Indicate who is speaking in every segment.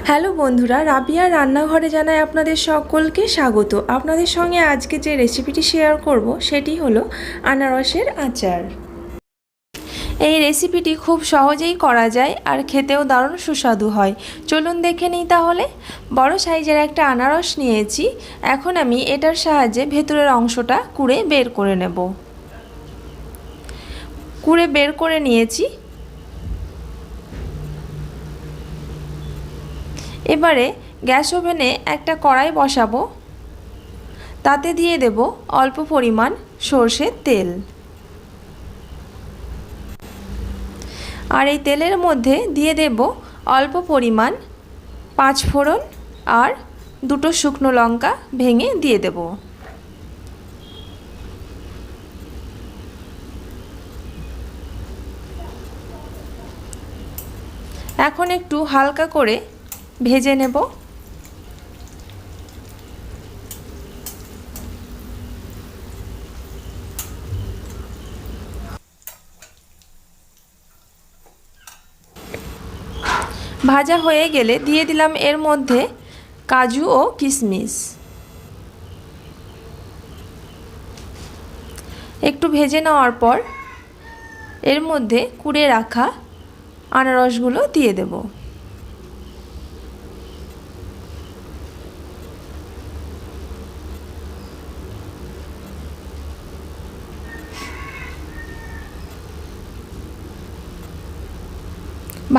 Speaker 1: Hello বন্ধুরা, রাবিয়ার রান্নাঘরে জানাই আপনাদের সকলকে স্বাগত। আপনাদের সঙ্গে আজকে যে রেসিপিটি শেয়ার করব সেটি হলো আনারসের আচার। এই রেসিপিটি খুব সহজেই করা যায় আর খেতেও দারুণ সুস্বাদু হয়। চলুন দেখে নিই তাহলে। বড় সাইজের একটা আনারস নিয়েছি। এখন আমি এটার সাহায্যে ভেতরের অংশটা কুড়ে বের করে নেব। কুড়ে বের করে নিয়েছি। এবারে গ্যাস ওভেনে একটা কড়াই বসাবো। তাতে দিয়ে দেব অল্প পরিমাণ সরষের তেল। আর এই তেলের মধ্যে দিয়ে দেব অল্প পরিমাণ পাঁচফোড়ন আর দুটো শুকনো লঙ্কা ভেঙে দিয়ে দেব। এখন একটু হালকা করে ভেজে নেব। ভাজা হয়ে গেলে দিয়ে দিলাম এর মধ্যে কাজু ও কিশমিশ। একটু ভেজে নেওয়ার পর এর মধ্যে কুড়ে রাখা আনারসগুলো দিয়ে দেব।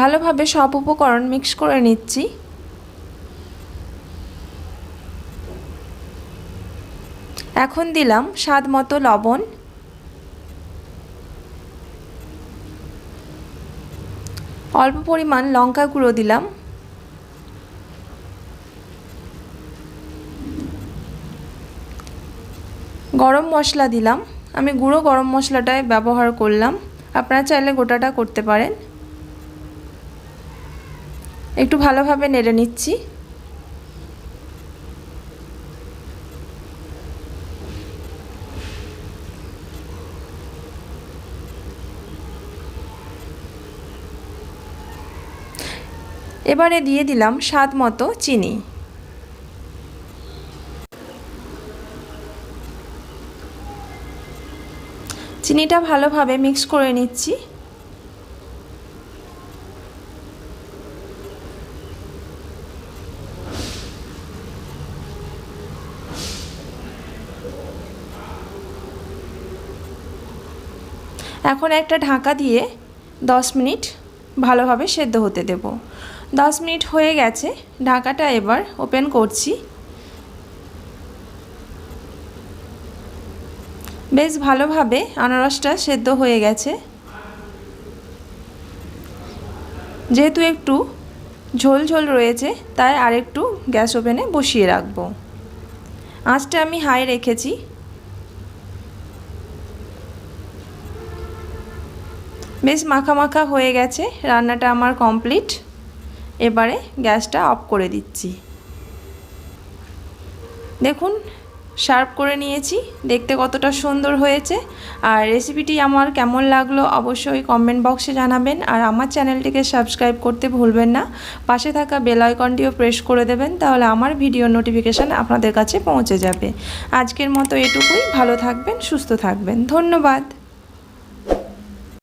Speaker 1: ভালোভাবে সব উপকরণ মিক্স করে নিচ্ছি। এখন দিলাম স্বাদ মতো লবণ, অল্প পরিমাণ লঙ্কা গুঁড়ো দিলাম, গরম মশলা দিলাম। আমি গুঁড়ো গরম মশলাটাই ব্যবহার করলাম, আপনারা চাইলে গোটাটা করতে পারেন। একটু ভালোভাবে নেড়ে নিচ্ছি। এবারে দিয়ে দিলাম স্বাদ মতো চিনি। চিনিটা ভালোভাবে মিক্স করে নিচ্ছি। এখন একটা ঢাকা দিয়ে 10 মিনিট ভালোভাবে সেদ্ধ হতে দেব। 10 মিনিট হয়ে গেছে, ঢাকাটা এবার ওপেন করছি। বেশ ভালোভাবে আনারসটা সেদ্ধ হয়ে গেছে। যেহেতু একটু ঝোল ঝোল রয়েছে তাই আরেকটু গ্যাস ওভেনে বসিয়ে রাখব। আঁচটা আমি হাই রেখেছি। বেশ মাখা মাখা হয়ে গেছে, রান্নাটা আমার কমপ্লিট। এবারে গ্যাসটা অফ করে দিচ্ছি। দেখুন সার্ভ করে নিয়েছি, দেখতে কতটা সুন্দর হয়েছে। আর রেসিপিটি আমার কেমন লাগলো অবশ্যই কমেন্ট বক্সে জানাবেন। আর আমার চ্যানেলটিকে সাবস্ক্রাইব করতে ভুলবেন না। পাশে থাকা বেল আইকনটিও প্রেস করে দেবেন, তাহলে আমার ভিডিও নোটিফিকেশান আপনাদের কাছে পৌঁছে যাবে। আজকের মতো এটুকুই। ভালো থাকবেন, সুস্থ থাকবেন। ধন্যবাদ।